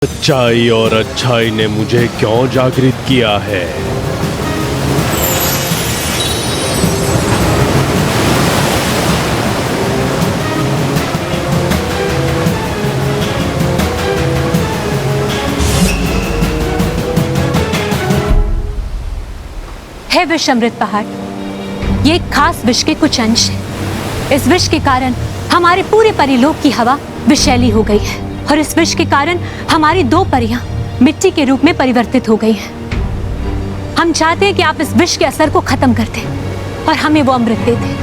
सच्चाई और अच्छाई ने मुझे क्यों जागृत किया है? है विष अमृत पहाड़, ये एक खास विष के कुछ अंश है। इस विष के कारण हमारे पूरे परिलोक की हवा विषैली हो गई है और इस विष के कारण हमारी 2 परियां मिट्टी के रूप में परिवर्तित हो गई हैं। हम चाहते हैं कि आप इस विष के असर को खत्म कर दें और हमें वो अमृत दे दें।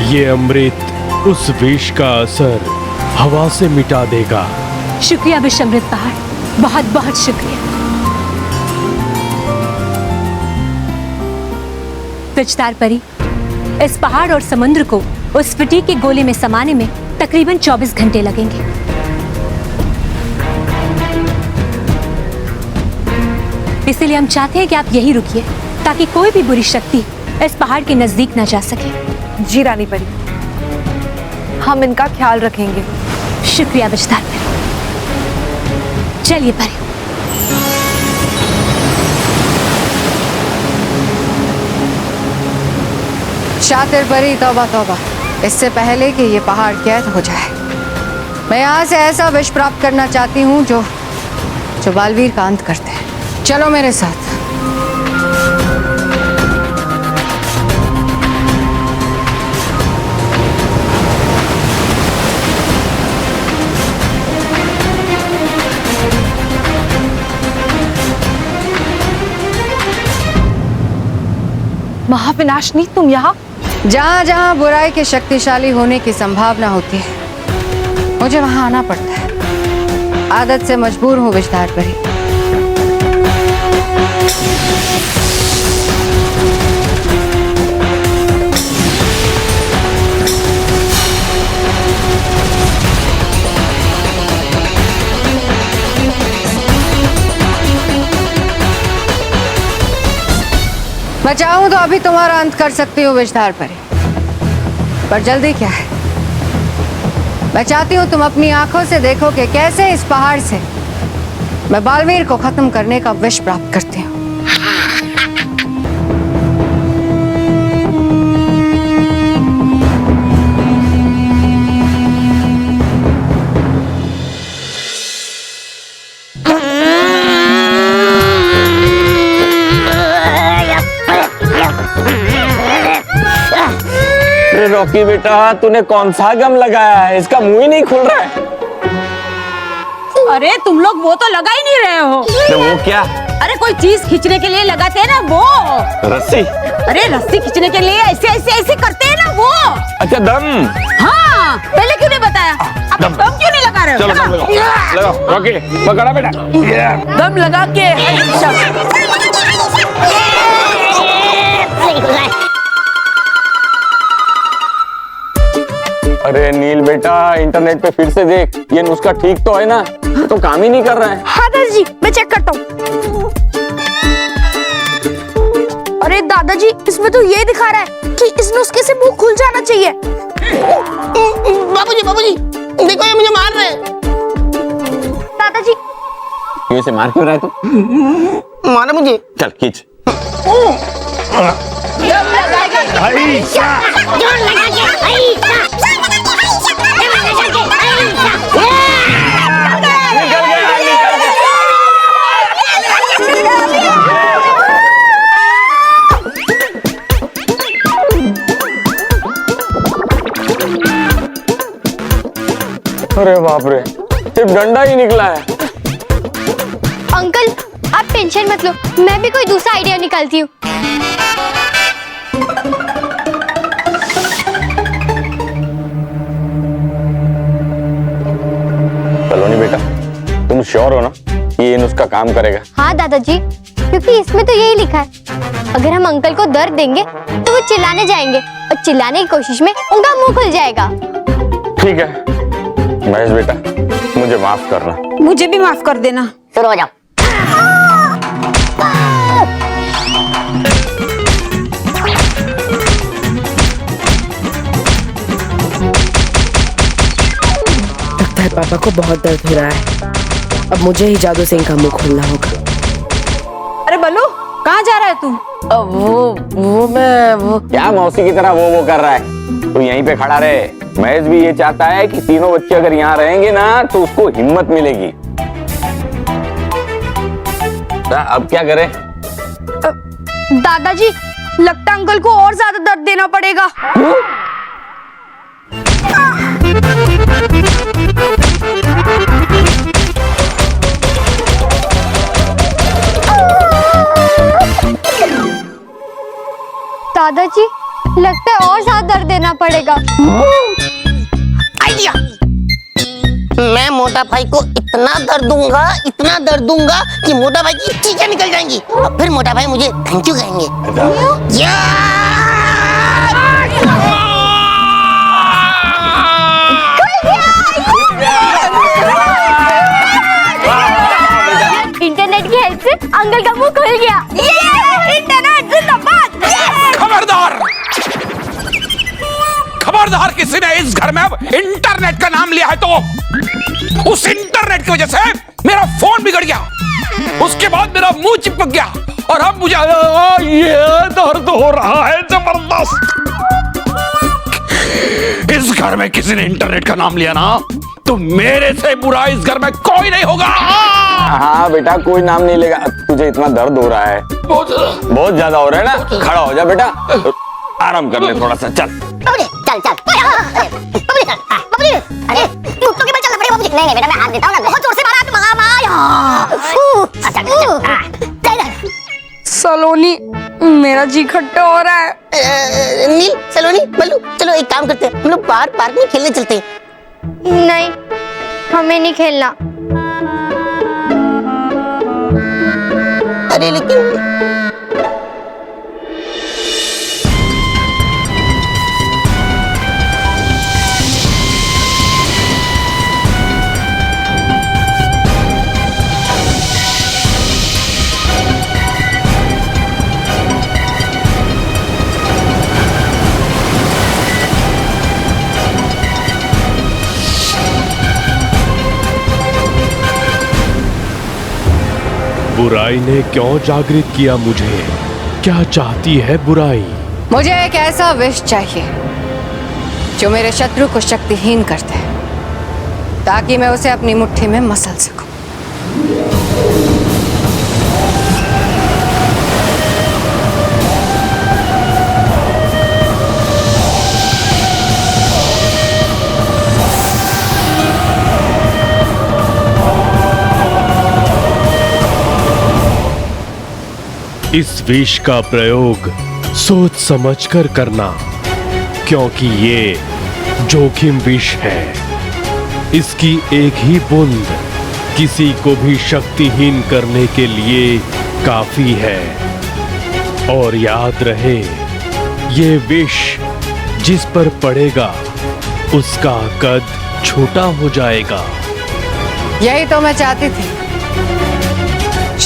ये अमृत उस विष का असर हवा से मिटा देगा। शुक्रिया विष अमृत पहाड़, बहुत बहुत शुक्रिया। पिचदार परी, इस पहाड़ और समुद्र को उस फिटी के गोले में समाने में तकरीबन 24 घंटे लगेंगे। इसलिए हम चाहते हैं कि आप यहीं रुकिए ताकि कोई भी बुरी शक्ति इस पहाड़ के नजदीक न जा सके। जी रानी परी, हम इनका ख्याल रखेंगे। शुक्रिया विचदार परी। चलिए परी। शातिर परी, तौबा तौबा, इससे पहले कि ये पहाड़ कैद हो जाए, मैं यहाँ से ऐसा विष प्राप्त करना चाहती हूँ जो बालवीर का अंत करते हैं। चलो मेरे साथ। महाविनाशनी, तुम यहाँ? जहाँ जहाँ बुराई के शक्तिशाली होने की संभावना होती है, मुझे वहाँ आना पड़ता है। आदत से मजबूर हूँ विचदार परी। मैं चाहूं तो अभी तुम्हारा अंत कर सकती हूँ विचदार परी, पर जल्दी क्या है? मैं चाहती हूँ तुम अपनी आंखों से देखो कि कैसे इस पहाड़ से मैं बालवीर को खत्म करने का विष प्राप्त करती हूँ। रॉकी बेटा, तूने कौन सा गम लगाया है? इसका मुंह ही नहीं खुल रहा है। अरे तुम लोग वो तो लगा ही नहीं रहे हो। तो वो क्या? अरे कोई चीज खींचने के लिए लगाते हैं ना वो। रस्सी? अरे रस्सी खींचने के लिए ऐसे ऐसे ऐसे करते हैं ना वो। अच्छा, दम। हाँ, पहले क्यों नहीं बताया? अब दम क्यों नहीं लगा रहे हो? चलो दम लगाओ, लगाओ। रॉकी पकड़ा बेटा। दम लगा के। अरे नील बेटा, इंटरनेट पे फिर से देख, ये नुस्खा ठीक तो है ना? तो काम ही नहीं कर रहा है। हाँ दादाजी, मैं चेक करता हूँ। अरे दादाजी, इसमें तो ये दिखा रहा है कि इस नुस्खे से मुंह खुल जाना चाहिए। बाबूजी, बाबूजी, देखो ये मुझे मार रहे हैं। दादाजी, क्यों इसे मार क्यों रहा है तू? मारो मुझे। चल खींच। अरे बाप रे, सिर्फ डंडा ही निकला है। अंकल, आप टेंशन मत लो, मैं भी कोई दूसरा आइडिया निकालती हूँ। सलोनी बेटा, तुम श्योर हो ना कि ये नुस्खा काम करेगा? हाँ दादाजी, क्योंकि इसमें तो यही लिखा है। अगर हम अंकल को दर्द देंगे तो वो चिल्लाने जाएंगे और चिल्लाने की कोशिश में उनका मुंह खुल जाएगा। ठीक है महेश बेटा, मुझे माफ करना। मुझे भी माफ कर देना। शुरू हो जाओ। लगता है पापा को बहुत दर्द हो रहा है। अब मुझे ही जादू से इनका मुंह खोलना होगा। अरे बल्लू, कहाँ जा रहा है तू? वो क्या मौसी की तरह वो कर रहा है? तू यहीं पे खड़ा रहे। महेश भी ये चाहता है कि तीनों बच्चे अगर यहाँ रहेंगे ना तो उसको हिम्मत मिलेगी। अब क्या करें? दादाजी, लगता है अंकल को और ज्यादा दर्द देना पड़ेगा। दादाजी, लगता है और ज्यादा दर्द देना पड़ेगा। आइडिया, मैं मोटा भाई को इतना दर्द दूंगा कि मोटा भाई की चीजें निकल जाएंगी और फिर मोटा भाई मुझे थैंक यू कहेंगे। इंटरनेट की हेल्प से अंकल का मुंह खुल गया। इंटरनेट जिंदाबाद। खबरदार, खबरदार, किसी ने इस घर में अब इंटरनेट का नाम लिया है तो उस इंटरनेट की वजह से मेरा फोन बिगड़ गया, उसके बाद मेरा मुंह चिपक गया और अब मुझे ये दर्द हो रहा है जबरदस्त। इस घर में किसी ने इंटरनेट का नाम लिया ना तो मेरे से बुरा इस घर में कोई नहीं होगा। हाँ बेटा, कोई नाम नहीं लेगा। तुझे इतना दर्द हो रहा है, बहुत ज्यादा हो रहा है ना? खड़ा हो जा बेटा, आराम कर ले थोड़ा सा। चल चल चल। अरे घुटनों के बल चलना पड़ेगा। नहीं बेटा, मैं हाथ देता हूँ ना। बहुत जोर से मारा तुम। सलोनी, मेरा जी खट्टा हो रहा है। नील, सलोनी, बल्लू, चलो एक काम करते हैं, हम लोग बाहर पार्क में खेलने चलते हैं। नहीं, हमें नहीं खेलना। अरे लेकिन बुराई ने क्यों जागृत किया मुझे? क्या चाहती है बुराई? मुझे एक ऐसा विष चाहिए जो मेरे शत्रु को शक्तिहीन कर दे, ताकि मैं उसे अपनी मुट्ठी में मसल सकूं। इस विष का प्रयोग सोच समझकर करना, क्योंकि ये जोखिम विष है। इसकी एक ही बूंद किसी को भी शक्तिहीन करने के लिए काफी है। और याद रहे, ये विष जिस पर पड़ेगा उसका कद छोटा हो जाएगा। यही तो मैं चाहती थी।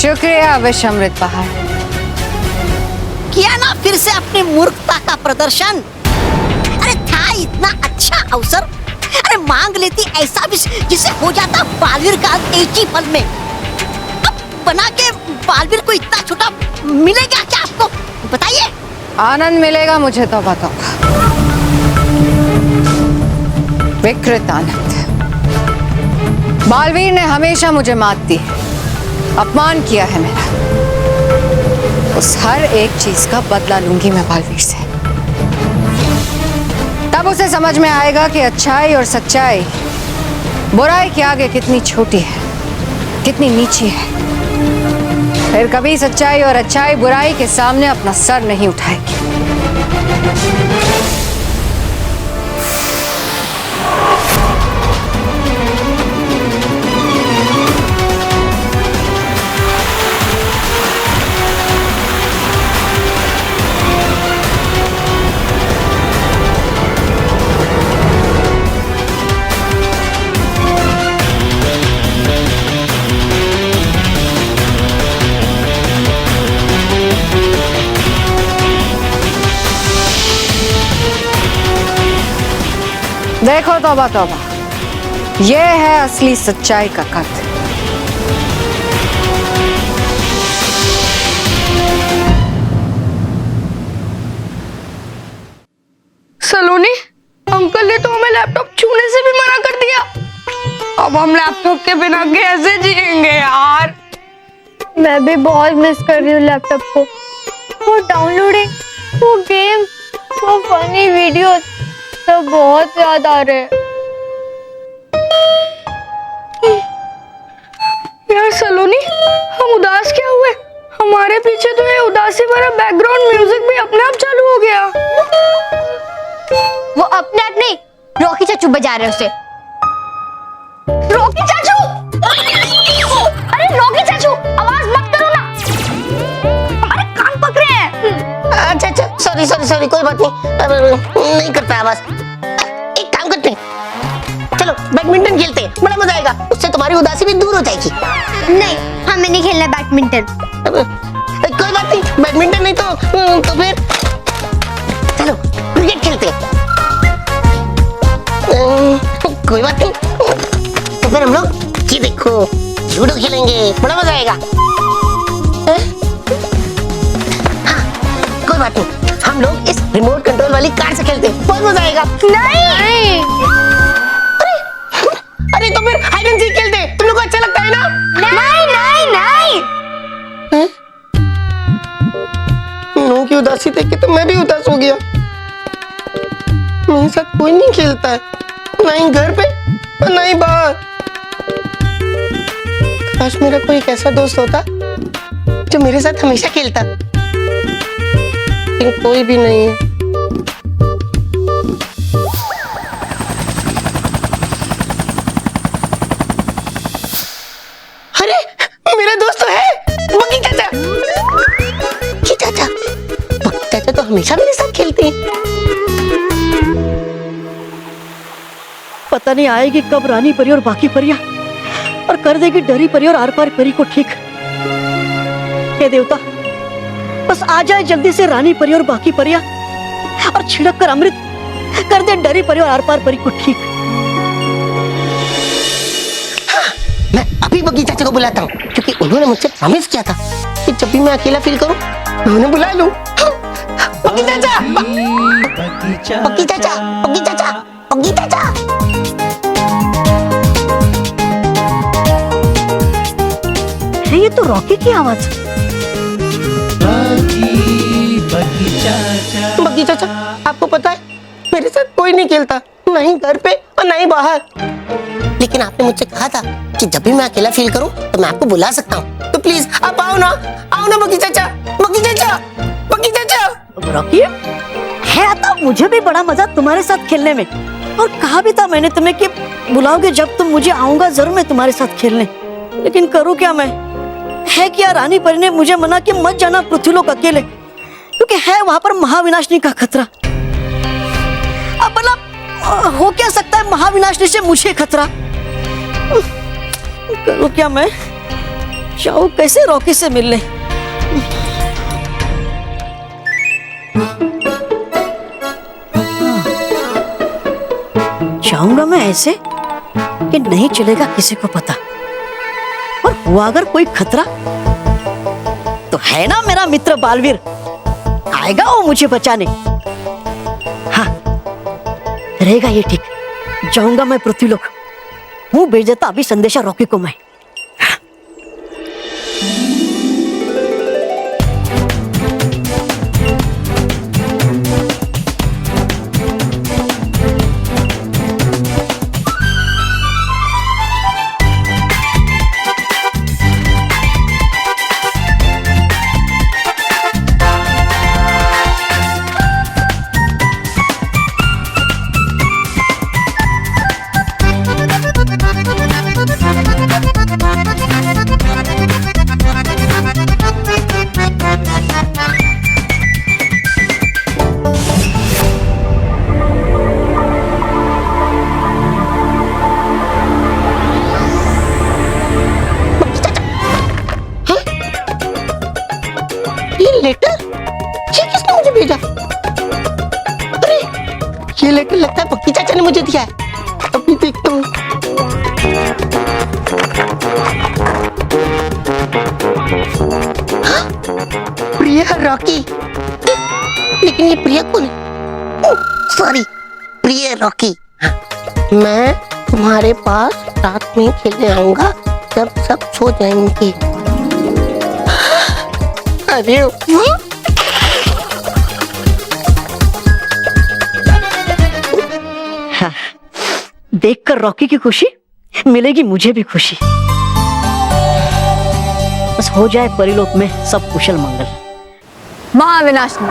शुक्रिया विष अमृत पहाड़। किया ना फिर से अपनी मूर्खता का प्रदर्शन। अरे था इतना अच्छा अवसर, अरे मांग लेती ऐसा भी जिसे हो जाता बालवीर का एक ही पल में। अब बना के बालवीर को इतना छोटा मिलेगा क्या आपको? बताइए। आनंद मिलेगा मुझे तो बताओ। विकृत आनंद। बालवीर ने हमेशा मुझे मात दी, अपमान किया है मेरा। उस हर एक चीज का बदला लूंगी मैं बालवीर से। तब उसे समझ में आएगा कि अच्छाई और सच्चाई बुराई के आगे कितनी छोटी है, कितनी नीची है। फिर कभी सच्चाई और अच्छाई बुराई के सामने अपना सर नहीं उठाएगी। देखो तौबा तौबा, ये है असली सच्चाई का खत। सलोनी, अंकल ने तो हमें लैपटॉप छूने से भी मना कर दिया। अब हम लैपटॉप के बिना कैसे जिएंगे यार? मैं भी बहुत मिस कर रही हूँ लैपटॉप को। वो डाउनलोडिंग, वो गेम, वो फनी वीडियोस सब बहुत याद आ रहे हैं। यार सलोनी, हम उदास क्या हुए? हमारे पीछे तो ये उदासी भरा बैकग्राउंड म्यूजिक भी अपने आप चालू हो गया। वो अपने आप नहीं, रॉकी चाचू बजा रहे उसे। रॉकी चाचू! अरे रॉकी चाचू, आवाज मत करो ना, हमारे कान पक रहे हैं। अच्छा, सॉरी, कोई बात नहीं करता आवाज। एक काम करते हैं, चलो बैडमिंटन खेलते हैं, बड़ा मजा आएगा, उससे तुम्हारी उदासी भी दूर हो जाएगी। नहीं, हमें नहीं खेलना बैडमिंटन। कोई बात नहीं, बैडमिंटन नहीं तो फिर चलो क्रिकेट खेलते हैं। कोई बात नहीं, तो फिर हम लोग ये देखो लूडो खेलेंगे, बड़ा मजा आएगा। हाँ, कोई बात नहीं, हम लोग इस रिमोट कंट्रोल वाली कार से खेलते हैं, बहुत मजा आएगा। नहीं। अरे तो फिर हाइड एंड सीक खेलते हैं, तुम लोग को अच्छा लगता है ना? नहीं। नू की उदासी देख के तो मैं भी उदास हो गया। मेरे साथ कोई नहीं खेलता है, ना ही घर पे और ना ही बाहर। काश मेरा कोई एक ऐसा दोस्त होता जो मेरे साथ हमेशा खेलता, लेकिन कोई भी नहीं है। अरे मेरा दोस्त तो है, बग्गी चाचा। बग्गी चाचा तो हमेशा मेरे साथ खेलते हैं। पता नहीं आएगी कब रानी परी और बाकी परियां और कर देगी डरी परी और आर पार परी को ठीक। हे देवता, बस आ जाए जल्दी से रानी परी और बाकी परियां और छिड़क कर अमृत कर दे डरी परी और आर पार परी को ठीक। मैं अभी बग्गी चाचा को बुलाता हूँ, क्योंकि उन्होंने मुझसे प्रॉमिस किया था कि जब भी मैं अकेला फील करूँ मैं उन्हें बुला लूँ। बग्गी चाचा, बग्गी चाचा, बग्गी चाचा, बग्गी चाचा। ये तो रॉकी की आवाज। बग्गी चाचा, आपको पता है मेरे साथ कोई नहीं खेलता, ना ही घर पे और ना ही बाहर। लेकिन आपने मुझसे कहा था कि जब भी मैं अकेला फील करूं तो मैं आपको बुला सकता हूं, तो प्लीज आप आओ ना बग्गी चाचा, बग्गी चाचा, बग्गी चाचा। रॉकी, है तो मुझे भी बड़ा मजा तुम्हारे साथ खेलने में, और कहा भी था मैंने तुम्हें कि बुलाओगे जब तुम मुझे, आऊंगा जरूर मैं तुम्हारे साथ खेलने। लेकिन करूँ क्या मैं? है क्या रानी परी ने मुझे मना कि मत जाना पृथ्वीलोक अकेले, क्योंकि है वहां पर महाविनाशनी का खतरा। अब भला हो क्या सकता है महाविनाशनी से मुझे खतरा? करूँ क्या मैं? जाऊँ कैसे रॉकी से मिलने? जाऊंगा मैं ऐसे कि नहीं चलेगा किसी को पता, और हुआ अगर कोई खतरा तो है ना मेरा मित्र बालवीर, आएगा वो मुझे बचाने। हाँ, रहेगा ये ठीक। जाऊंगा मैं पृथ्वीलोक, हूँ भेज देता अभी संदेशा रॉकी को मैं। लेटर? ये किसने मुझे भेजा? अरे ये लेटर लगता है बग्गी चाचा ने मुझे दिया है। देखता हूँ। हाँ? प्रिया रॉकी, लेकिन ये प्रिया कौन है? सॉरी, प्रिया रॉकी। मैं तुम्हारे पास रात में खेलने आऊंगा जब सब सो जाएंगे। अरे वाह! हाँ, देखकर रॉकी की खुशी मिलेगी मुझे भी खुशी। बस हो जाए परिलोक में सब कुशल मंगल। महाविनाशनी,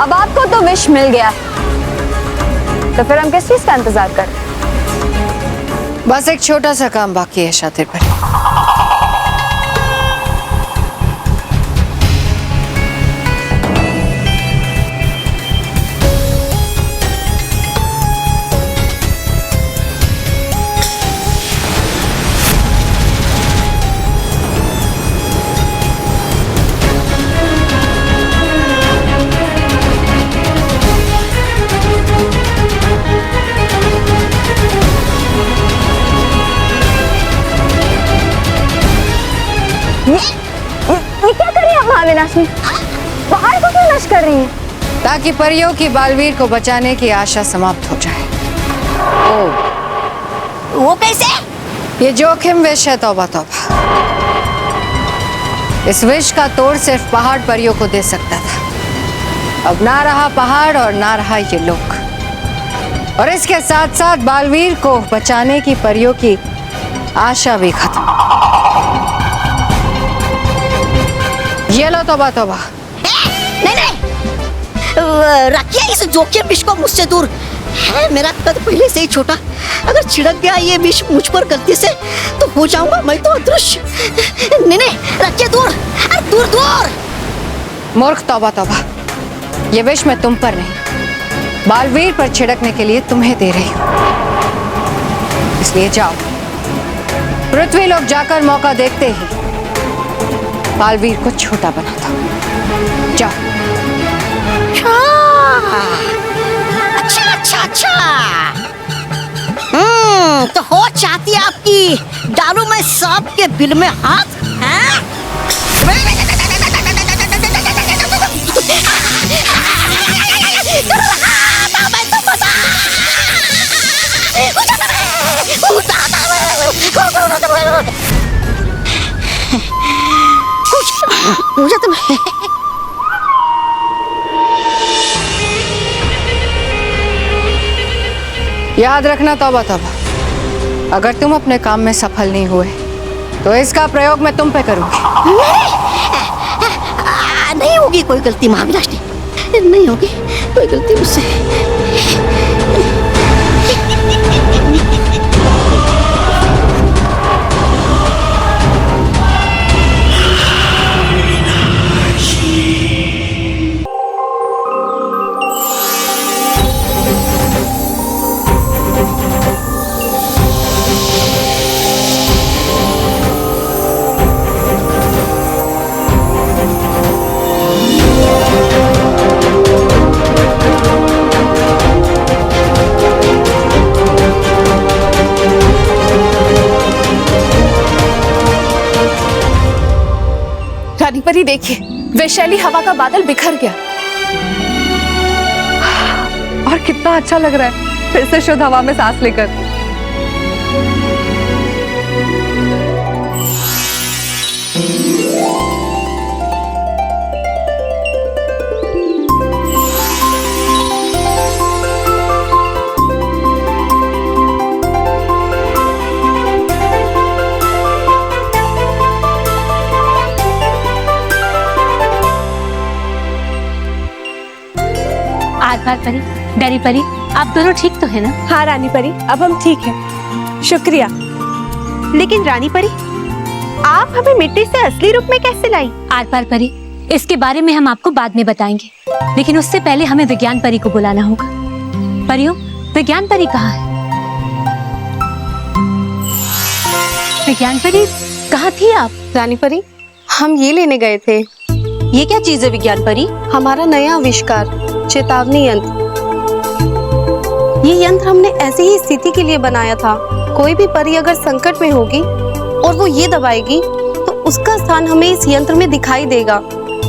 अब आपको तो विश मिल गया है, तो फिर हम किस चीज का इंतजार करें? बस एक छोटा सा काम बाकी है शातिर पर। ये क्या कर रही है महाविनाशनी? पहाड़ को क्यों नष्ट कर रही है? ताकि परियों की बालवीर को बचाने की आशा समाप्त हो जाए। वो कैसे? ये जोखिम विष है, तौबा तौबा। इस विष का तोड़ सिर्फ पहाड़ परियों को दे सकता था। अब ना रहा पहाड़ और ना रहा ये लोग, और इसके साथ साथ बालवीर को बचाने की परियों की आशा भी खत्म। ये लो तौबा तौबा। नहीं रखिए इस जोखिम विष को मुझसे दूर। है मेरा कद पहले से ही छोटा, अगर छिड़क गया ये विष मुझ पर गलती से तो हो जाऊंगा मैं तो अदृश्य। नहीं रखिए दूर, अरे दूर दूर। मूर्ख, तौबा तौबा। ये विष मैं तुम पर नहीं, बालवीर पर छिड़कने के लिए तुम्हें दे रही हूं। इसलिए जाओ, पृथ्वी लोग जाकर मौका देखते ही बालवीर को छोटा बनाता हूं। जाओ। अच्छा। तो हो चाहती है आपकी डालू मैं सांप के बिल में हाथ? हैं? मुझे तो याद रखना तौबा तौबा, अगर तुम अपने काम में सफल नहीं हुए तो इसका प्रयोग मैं तुम पे करूंगी। नहीं होगी कोई गलती महाविनाशनी, नहीं होगी कोई गलती मुझसे। रानी परी देखिए, वैशाली हवा का बादल बिखर गया और कितना अच्छा लग रहा है फिर से शुद्ध हवा में सांस लेकर। आधार परी, डैरी परी, आप दोनों ठीक तो है ना? हाँ रानी परी, अब हम ठीक हैं। शुक्रिया। लेकिन रानी परी, आप हमें मिट्टी से असली रूप में कैसे लाई? आर पार परी, इसके बारे में हम आपको बाद में बताएंगे, लेकिन उससे पहले हमें विज्ञान परी को बुलाना होगा। परियों, विज्ञान परी कहाँ है? विज्ञान परी, कहाँ थी आप? रानी परी, हम ये लेने गए थे। ये क्या चीज है विज्ञान परी? हमारा नया आविष्कार, चेतावनी यंत्र। ये यंत्र हमने ऐसी ही स्थिति के लिए बनाया था। कोई भी परी अगर संकट में होगी और वो ये दबाएगी तो उसका स्थान हमें इस यंत्र में दिखाई देगा,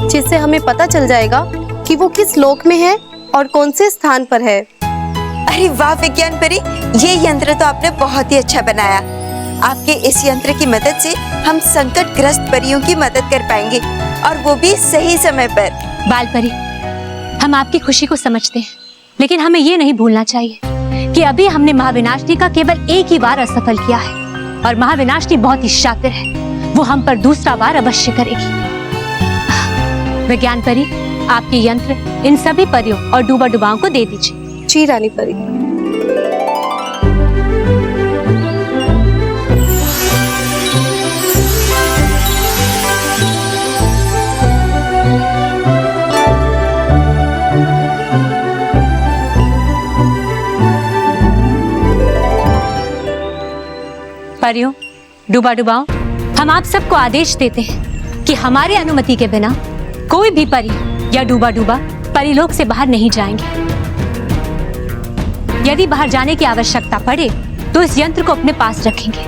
जिससे हमें पता चल जाएगा कि वो किस लोक में है और कौन से स्थान पर है। अरे वाह विज्ञान परी, ये यंत्र तो आपने बहुत ही अच्छा बनाया। आपके इस यंत्र की मदद से हम संकटग्रस्त परियों की मदद कर पाएंगे, और वो भी सही समय पर। बाल परी, हम आपकी खुशी को समझते हैं, लेकिन हमें ये नहीं भूलना चाहिए कि अभी हमने महाविनाशनी का केवल एक ही बार असफल किया है, और महाविनाशनी बहुत ही शातिर है। वो हम पर दूसरा बार अवश्य करेगी। विज्ञान परी, आपके यंत्र इन सभी परियों और डूबा डुबाओं को दे दीजिए। जी रानी परी। परियों, डूबा डुबाओ, हम आप सबको आदेश देते हैं कि हमारे अनुमति के बिना कोई भी परी या डूबा डूबा परीलोक से बाहर नहीं जाएंगे। यदि बाहर जाने की आवश्यकता पड़े तो इस यंत्र को अपने पास रखेंगे,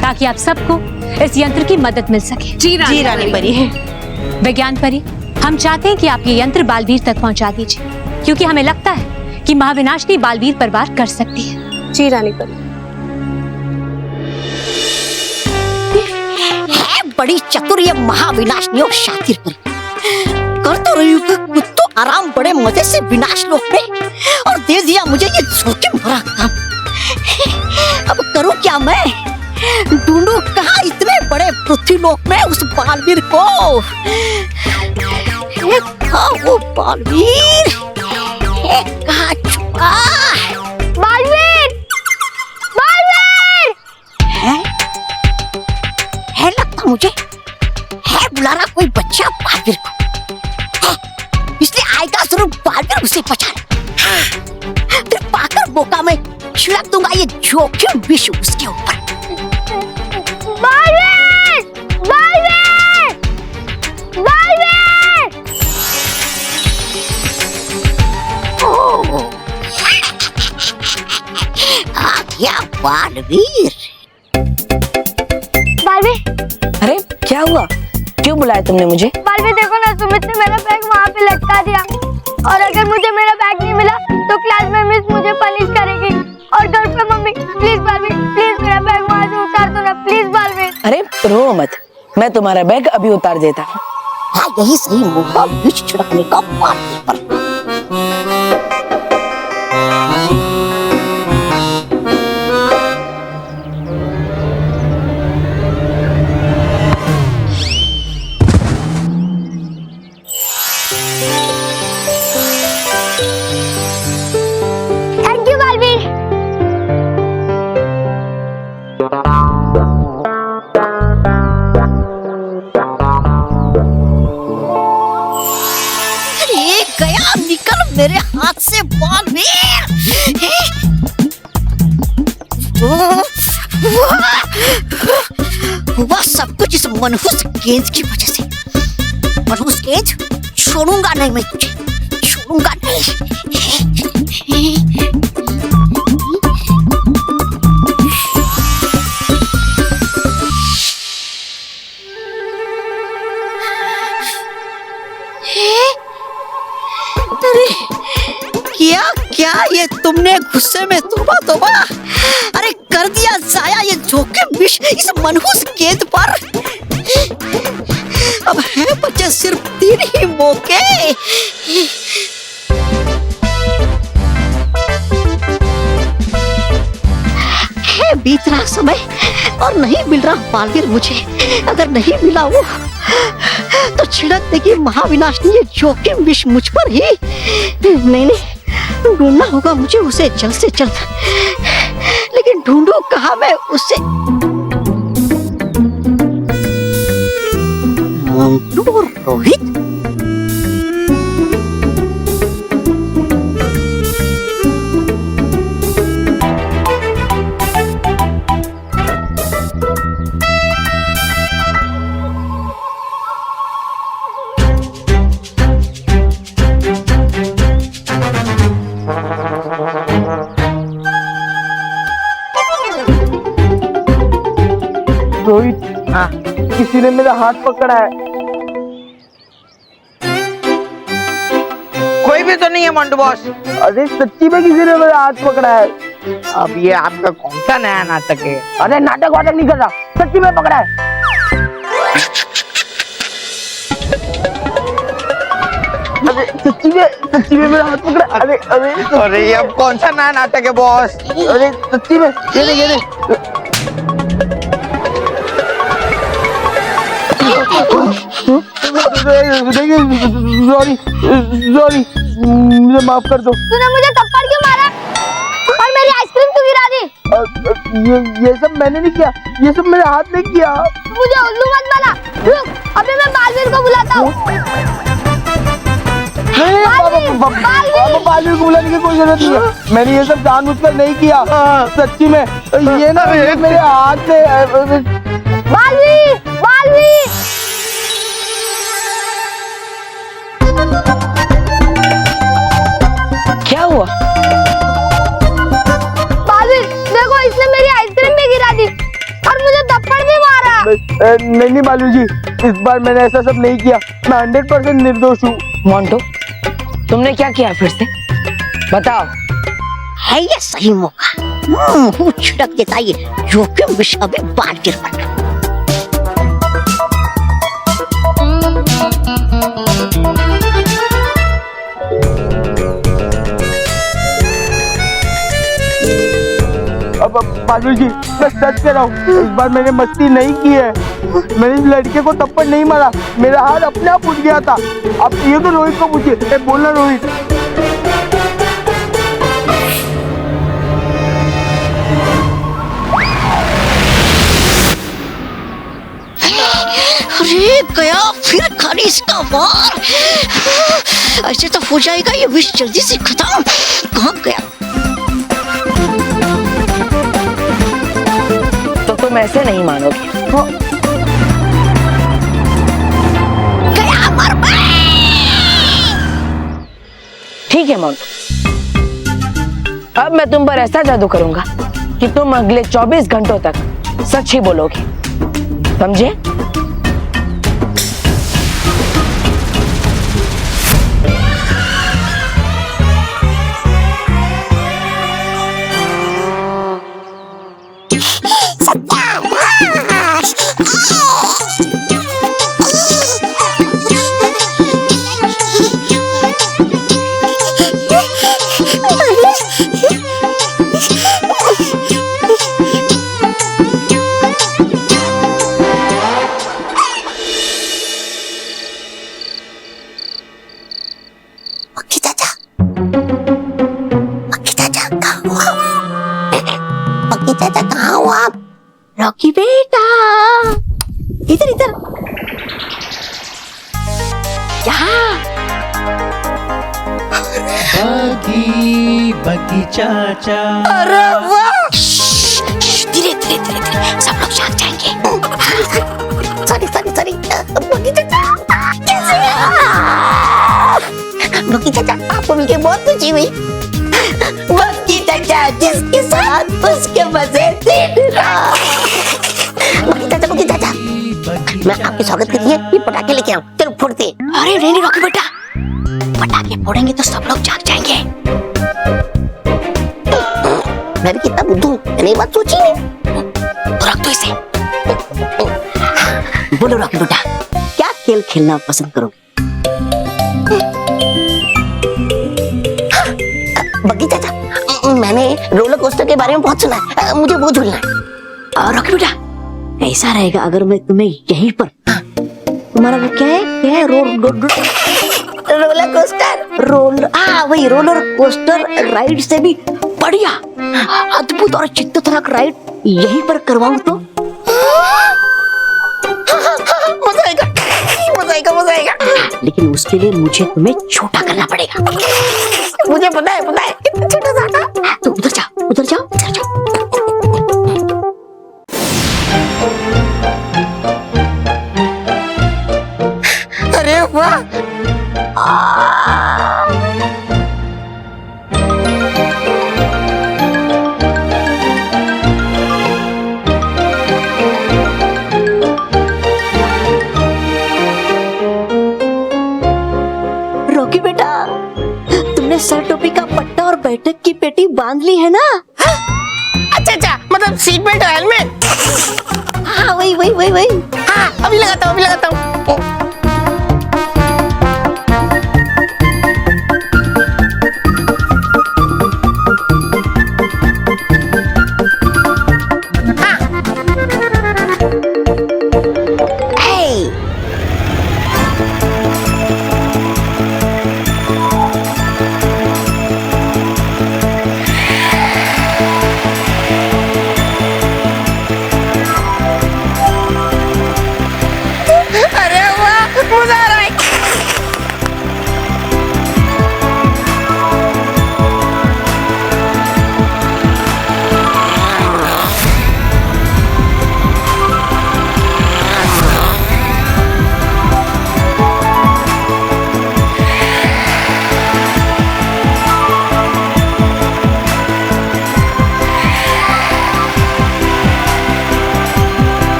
ताकि आप सबको इस यंत्र की मदद मिल सके। जी रानी परी। विज्ञान परी, हम चाहते हैं कि आप ये यंत्र बालवीर तक पहुंचा दीजिए, क्योंकि हमें लगता है कि महाविनाशनी बालवीर पर वार कर सकती है। जी रानी परी। बड़ी चतुर ये महाविनाशनी और शातिर पर कर तो रही हूँ कुछ तो आराम बड़े मजे से विनाश लोक में, और दे दिया मुझे ये जोखिम भरा काम। अब करूँ क्या मैं? ढूंढूं कहाँ इतने बड़े पृथ्वी लोक में उस बालवीर को? कहाँ वो बालवीर? कहाँ छुपा? बालवीर! बालवीर! है लगता मुझे है बुला रहा कोई बच्चा बालवीर को, इसलिए आएगा जरूर बालवीर उसे पहचान, फिर पाकर बोका में छिड़क दूंगा ये जोखिम विष उसके ऊपर। बालवीर! बालवीर! बालवीर! आ गया बालवीर। बालवीर! अरे क्या हुआ? क्यों बुलाया तुमने मुझे? बालवीर देखो ना, सुमित ने मेरा बैग वहाँ पे लटका दिया, और अगर मुझे मेरा बैग नहीं मिला तो क्लास में मिस मुझे पनिश करेगी, और घर पे मम्मी। प्लीज बालवीर, प्लीज मेरा बैग वहाँ से उतार दो ना, प्लीज बालवीर। अरे रो मत, मैं तुम्हारा बैग अभी उतार देता हूँ। हाँ यही सही मौका विष छिड़कने का बालवीर पर। Thank you Baalveer. अरे गया निकल मेरे हाथ से बालवीर। हुआ सब कुछ इस मनहूस गेंद की वजह से। मनहूस गेंद, छोड़ूंगा नहीं मैं तुझे, छोड़ूंगा नहीं। अरे क्या क्या ये तुमने गुस्से में तोबा तोबा, अरे कर दिया जाया ये जोखिम विष इस मनहूस गेंद पर। अब है बचे सिर्फ 3 ही मौके। है बीत रहा समय और नहीं मिल रहा बालवीर मुझे। अगर नहीं मिला वो तो छिड़क देगी महाविनाशनी ये जोखिम विष मुझ पर ही। नहीं नहीं, ढूंढना होगा मुझे उसे जल्द से जल्द, लेकिन ढूंढूं कहाँ मैं उसे? मंटू और रोहित? किसी ने मेरा हाथ पकड़ा है। कोई भी तो नहीं है मंटू बॉस। अरे सच्ची में किसी ने मेरा हाथ पकड़ा है। अब ये आपका कौन सा नया नाटक है? अरे नाटक वाटक नहीं कर रहा, सच्ची में पकड़ा है। अरे सच्ची में मेरा हाथ पकड़ा। अरे अरे अरे ये अब कौन सा नया नाटक है बॉस? अरे सच्ची में ये देख सॉरी मुझे माफ कर दो। तूने मुझे थप्पड़ क्यों मारा और मेरी आइसक्रीम क्यों गिरा दी? ये सब मैंने नहीं किया, ये सब मेरे हाथ ने किया। मुझे उल्लू मत बना। रुक, अभी मैं बालवीर को बुलाता हूँ। बालवीर को बुलाने की कोई जरूरत नहीं है। मैंने ये सब जानबूझकर नहीं किया, सच्ची में। ये ना मेरे हाथ से। बालवीर, बालवीर। क्या हुआ? बालवीर, देखो इसने मेरी आइसक्रीम भी गिरा दी और मुझे थप्पड़ भी मारा। नहीं बालू जी, इस बार मैंने ऐसा सब नहीं किया। मैं 100% निर्दोष हूँ। मोंटो, तुमने क्या किया फिर से? बताओ। है ये सही मौका? मुंह छिड़क देता ये जोखिम विष अभी बाढ़ गिर पड़ा। अब बालू जी, मैं सच कह रहा हूँ, इस बार मैंने मस्ती नहीं की है। मैंने इस लड़के को थप्पड़ नहीं मारा, मेरा हाथ अपने आप उठ गया था। अब ये तो रोहित को पूछिए। बोलना रोहित। अरे गया फिर खाली इसका वार। ऐसे तो हो जाएगा ये विष जल्दी से खत्म। कहाँ गया? तो तुम ऐसे नहीं मानोगे। गया मर गया। ठीक है मोंटो, अब मैं तुम पर ऐसा जादू करूंगा कि तुम अगले 24 घंटों तक सच ही बोलोगे, समझे? रॉकी बेटा, इधर इधर। यहाँ बगी चाचा। अरे वाह, धीरे धीरे धीरे धीरे, सब लोग जाग जाएंगे। सॉरी सॉरी सॉरी, बगी चाचा कैसे? बगी चाचा आपको मिलके बहुत खुशी हुई। बगी चाचा जिसके साथ उसके मजे थे। बगी चाचा, मैं आपके स्वागत के लिए ये पटाखे लेके आऊं, चलो फोड़ते। अरे नहीं रॉकी बेटा, पटाखे फोड़ेंगे तो सब लोग जाग जाएंगे। मैं भी कितना बुद्धू, मैंने ये बात सोची नहीं। तो रख दो इसे। बोलो रॉकी बेटा, क्या खेल खेलना पसंद करोगे? बगी चाचा, मैंने रोलर कोस्टर के बारे में बहुत सुना है, मुझे वो झूलना है। रॉकी बेटा, ऐसा रहेगा अगर मैं तुम्हें यहीं पर, तुम्हारा वो क्या है रोलर कोस्टर, वही रोलर कोस्टर राइड से भी बढ़िया अद्भुत और चित्तथराक राइड यहीं पर करवाऊं तो मजा आएगा, मजा आएगा, मजा आएगा। लेकिन उसके लिए मुझे तुम्हें छोटा करना पड़ेगा। मुझे पता है कितना छोटा सा। तो उधर जाओ, उधर जाओ, उधर जाओ। अरे वाह, सर टोपी का पट्टा और बैठक की पेटी बांध ली है ना? अच्छा अच्छा, मतलब सीट बेल्ट और हेलमेट। हाँ वही वही वही वही। हाँ अभी लगाता हूँ, अभी लगाता हूँ। अरे वाह, मजा आ रहा है।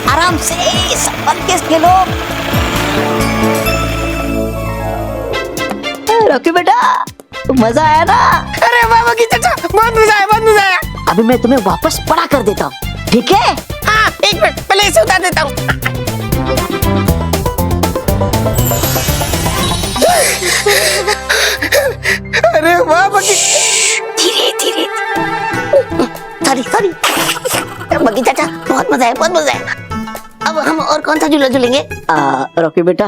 आराम से संभल के खेलो। रॉकी बेटा, मजा आया ना? अरे वाह बगी चाचा, बहुत मजा आया, बहुत मजा आया। अभी मैं तुम्हें वापस पढ़ा कर देता हूँ, ठीक है? हाँ एक मिनट, पहले इसे उतार देता हूँ। अरे वाह बगी। धीरे धीरे। Sorry sorry. बगी चाचा, बहुत मजा आया, बहुत मजा आया। अब हम और कौन सा झूला झूलेंगे? रॉकी बेटा,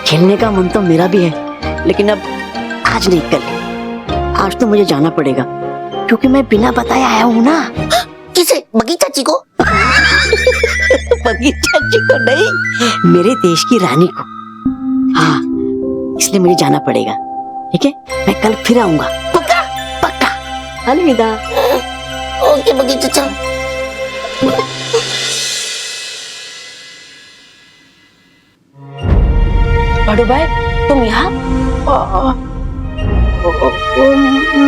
खेलने का मन तो मेरा भी है, लेकिन अब आज नहीं, कल। आज तो मुझे जाना पड़ेगा, क्योंकि मैं बिना बताए आया हूँ ना। किसे? बगी चाची को? बगी चाची को नहीं, मेरे देश की रानी को। हाँ, इसलिए मुझे जाना पड़ेगा, ठीक है? मैं कल फिर आऊंगा। पक्का? पक्का। अलविदा। ओके बगी चाचा। बड़ू भाई, तुम यहाँ?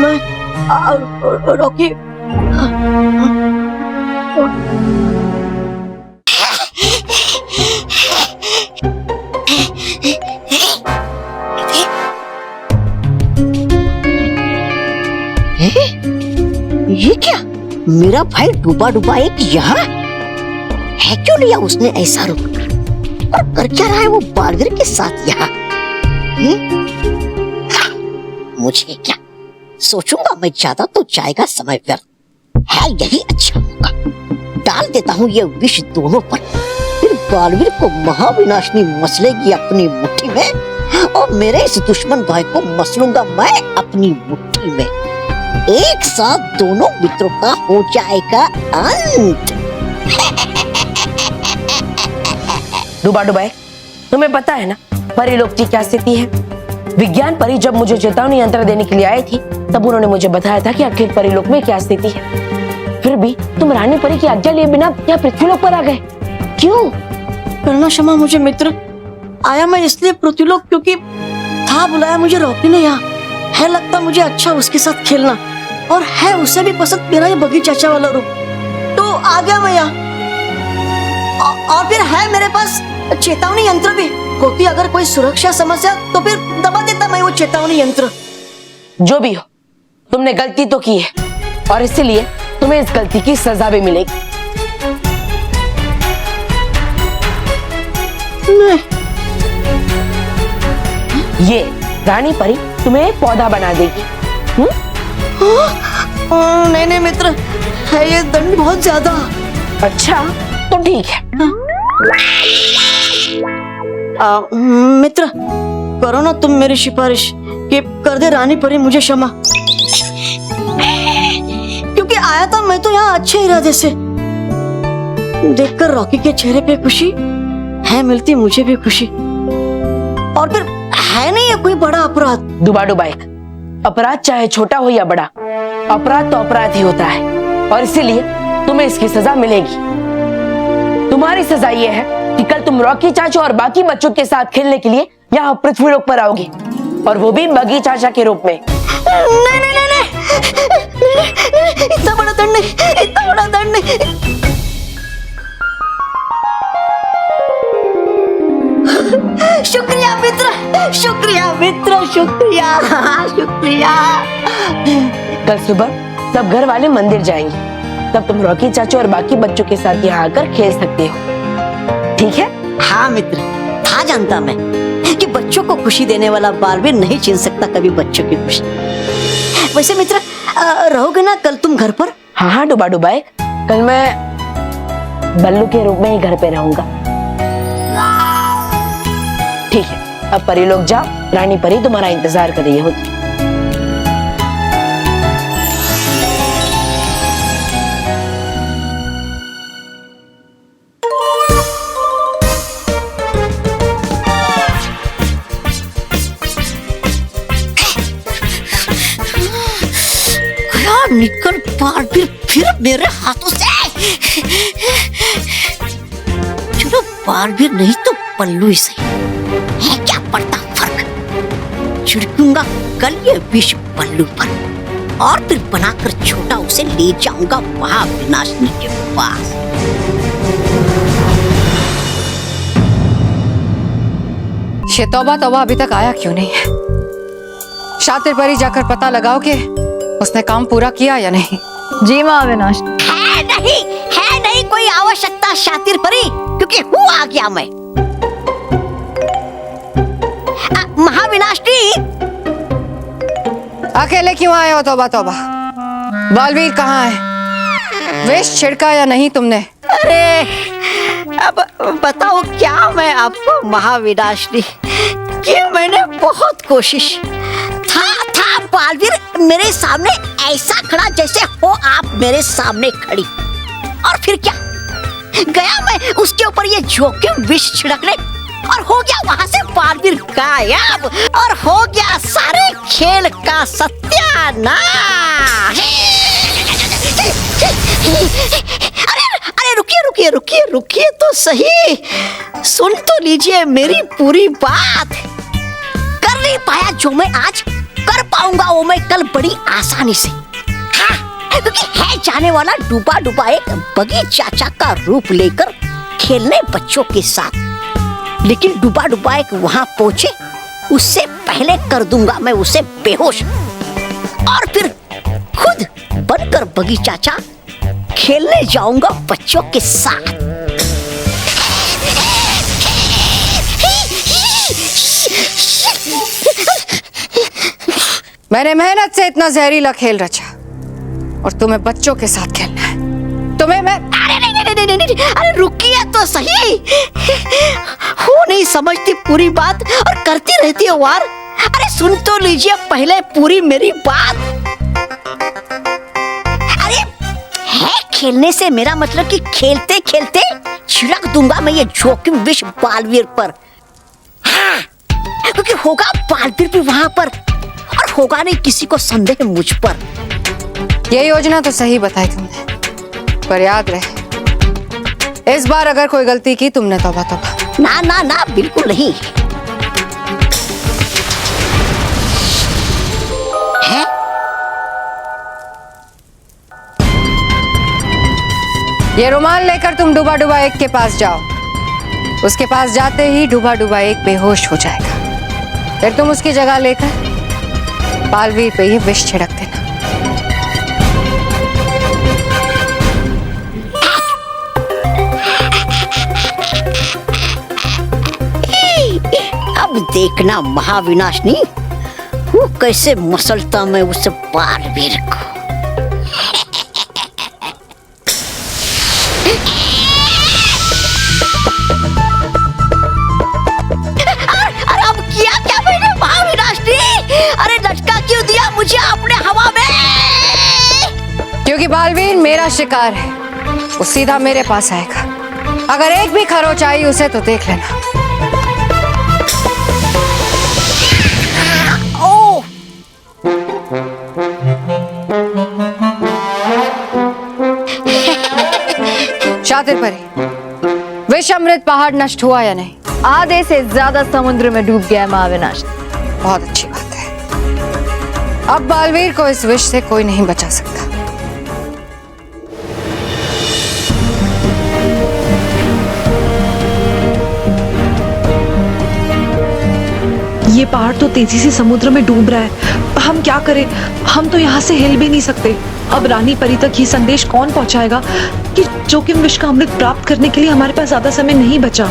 मैं रॉकी, ये क्या? मेरा भाई डूबा डूबा एक यहाँ है, क्यों लिया उसने ऐसा रुख? और कर क्या रहा है वो बालवीर के साथ यहाँ? मुझे क्या, सोचूंगा मैं ज्यादा तो जाएगा समय व्यर्थ। है यही अच्छा होगा, डाल देता हूँ ये विष दोनों पर, फिर बालवीर को महाविनाशनी मसलेगी अपनी मुट्ठी में, और मेरे इस दुश्मन भाई को मसलूंगा मैं अपनी मुट्ठी में। एक साथ दोनों मित्रों का हो जाएगा अंत। डूबा डुबाए, तुम्हें पता है ना परिलोक की क्या स्थिति है? विज्ञान परी जब मुझे चेतावनी यंत्र देने के लिए आई थी, तब उन्होंने मुझे बताया था कि आखिर परिलोक में क्या स्थिति है। फिर भी तुम रानी परी की आज्ञा लिए बिना यहाँ पृथ्वीलोक पर आ गए, क्यों? करना क्षमा मुझे मित्र, आया मैं इसलिए पृथ्वीलोक क्योंकि था बुलाया मुझे रॉकी ने यहाँ। है लगता मुझे अच्छा उसके साथ खेलना, और है उसे भी पसंद मेरा ये बगी चाचा वाला रूप, तो आ गया मैं यहाँ। और फिर है मेरे पास चेतावनी यंत्र भी, होती अगर कोई सुरक्षा समस्या तो फिर दबा देता मैं वो चेतावनी यंत्र। जो भी हो, तुमने गलती तो की है, और इसीलिए तुम्हें इस गलती की सजा भी मिलेगी। ये रानी परी तुम्हें एक पौधा बना देगी। नहीं नहीं मित्र, है ये दंड बहुत ज्यादा। अच्छा तो ठीक है। मित्र, करो ना तुम मेरी सिफारिश कि कर दे रानी परी मुझे क्षमा, क्योंकि आया था मैं तो यहाँ अच्छे इरादे से। देखकर रॉकी के चेहरे पे खुशी है, मिलती मुझे भी खुशी। और फिर है नहीं ये कोई बड़ा अपराध। डुबा डुबाइक, अपराध चाहे छोटा हो या बड़ा, अपराध तो अपराध ही होता है, और इसीलिए तुम्हें इसकी सजा मिलेगी। तुम्हारी सजा ये है कि कल तुम रॉकी चाचा और बाकी बच्चों के साथ खेलने के लिए यहाँ पृथ्वीलोक पर आओगे, और वो भी बगी चाचा के रूप में। नहीं नहीं नहीं, नहीं, नहीं, नहीं, शुक्रिया शुक्रिया। कल सुबह सब घर वाले मंदिर जाएंगे, तब तुम रॉकी चाचू और बाकी बच्चों के साथ यहाँ आकर खेल सकते हो, ठीक है? हाँ मित्र, था जानता मैं कि बच्चों को खुशी देने वाला बालवीर नहीं छीन सकता कभी बच्चों की खुशी। वैसे मित्र, रहोगे ना कल तुम घर पर? हाँ हाँ डुबा डुबाए, कल मैं बल्लू के रूप में ही घर पे रहूंगा। ठीक है, अब परी लोग जाओ, रानी परी तुम्हारा इंतजार कर रही होगी। निकल बालवीर फिर मेरे हाथों से। चलो बालवीर नहीं तो पल्लू ही सही, है क्या पड़ता फर्क। छिड़कूंगा कल ये विष पल्लू पर और फिर बनाकर छोटा उसे ले जाऊंगा महाविनाशिनी के पास। ये तौबा तौबा अभी तक आया क्यों नहीं है? शातिर परी जाकर पता लगाओ कि उसने काम पूरा किया या नहीं। जी महाविनाश। है नहीं कोई आवश्यकता शातिर परी, क्योंकि हूँ आ गया मैं। महाविनाशी, अकेले क्यों आए हो? तौबा तौबा, बालवीर कहाँ है? विष छिड़का या नहीं तुमने? अरे अब बताओ क्या मैं आपको महाविनाशी, कि मैंने बहुत कोशिश। था बालवीर मेरे सामने ऐसा खड़ा जैसे हो आप मेरे सामने खड़ी, और फिर क्या गया मैं उसके ऊपर ये जोखिम विष छिड़कने, और हो गया वहां से बालवीर गायब, और हो गया सारे खेल का सत्यानाश। अरे रुकिए तो सही, सुन तो लीजिए मेरी पूरी बात। कर नहीं पाया जो मैं आज, कर पाऊंगा वो मैं कल बड़ी आसानी से। हाँ, क्योंकि है जाने वाला डूबा डूबा एक बगी चाचा का रूप लेकर खेलने बच्चों के साथ, लेकिन डूबा डूबा एक वहां पहुंचे उससे पहले कर दूंगा मैं उसे बेहोश, और फिर खुद बनकर बगी चाचा खेलने जाऊंगा बच्चों के साथ। मैंने मेहनत से इतना जहरीला खेल रचा और तुम्हें बच्चों के साथ खेलना है? तुम्हें मैं अरे रुकिए तो सही, हो नहीं समझती पूरी बात और करती रहती हो वार। अरे सुन तो लीजिए पहले पूरी मेरी बात। अरे है खेलने से मेरा मतलब कि खेलते खेलते छिड़क दूंगा मैं ये जोखिम विष बालवीर पर। हाँ, क्योंकि होगा बालवीर भी वहां पर, और होगा नहीं किसी को संदेह मुझ पर। ये योजना तो सही बताई तुमने, पर याद रहे इस बार अगर कोई गलती की तुमने तौबा तौबा। ना बिल्कुल नहीं। है? ये रुमाल लेकर तुम डूबा डूबा एक के पास जाओ। उसके पास जाते ही डूबा डूबा एक बेहोश हो जाएगा, फिर तुम उसकी जगह लेकर बालवीर पे ये विष छिड़क देना। अब देखना महाविनाशनी, वो कैसे मसलता मैं उस बालवीर को। अरे अब किया क्या मैंने महाविनाशनी? अरे लटका क्यों दिया मुझे आपने हवा में? क्योंकि बालवीर मेरा शिकार है, वो सीधा मेरे पास आएगा। अगर एक भी खरोच आई उसे तो देख लेना। शातिर परी, विष अमृत पहाड़ नष्ट हुआ या नहीं? आधे से ज्यादा समुद्र में डूब गया है महाविनाश। बहुत अच्छी बात है। अब बालवीर को इस विष से कोई नहीं बचा सकता। ये पहाड़ तो तेजी से समुद्र में डूब रहा है। हम क्या करें? हम तो यहाँ से हिल भी नहीं सकते। अब रानी परी तक ये संदेश कौन पहुंचाएगा कि जोखिम विष का अमृत प्राप्त करने के लिए हमारे पास ज्यादा समय नहीं बचा।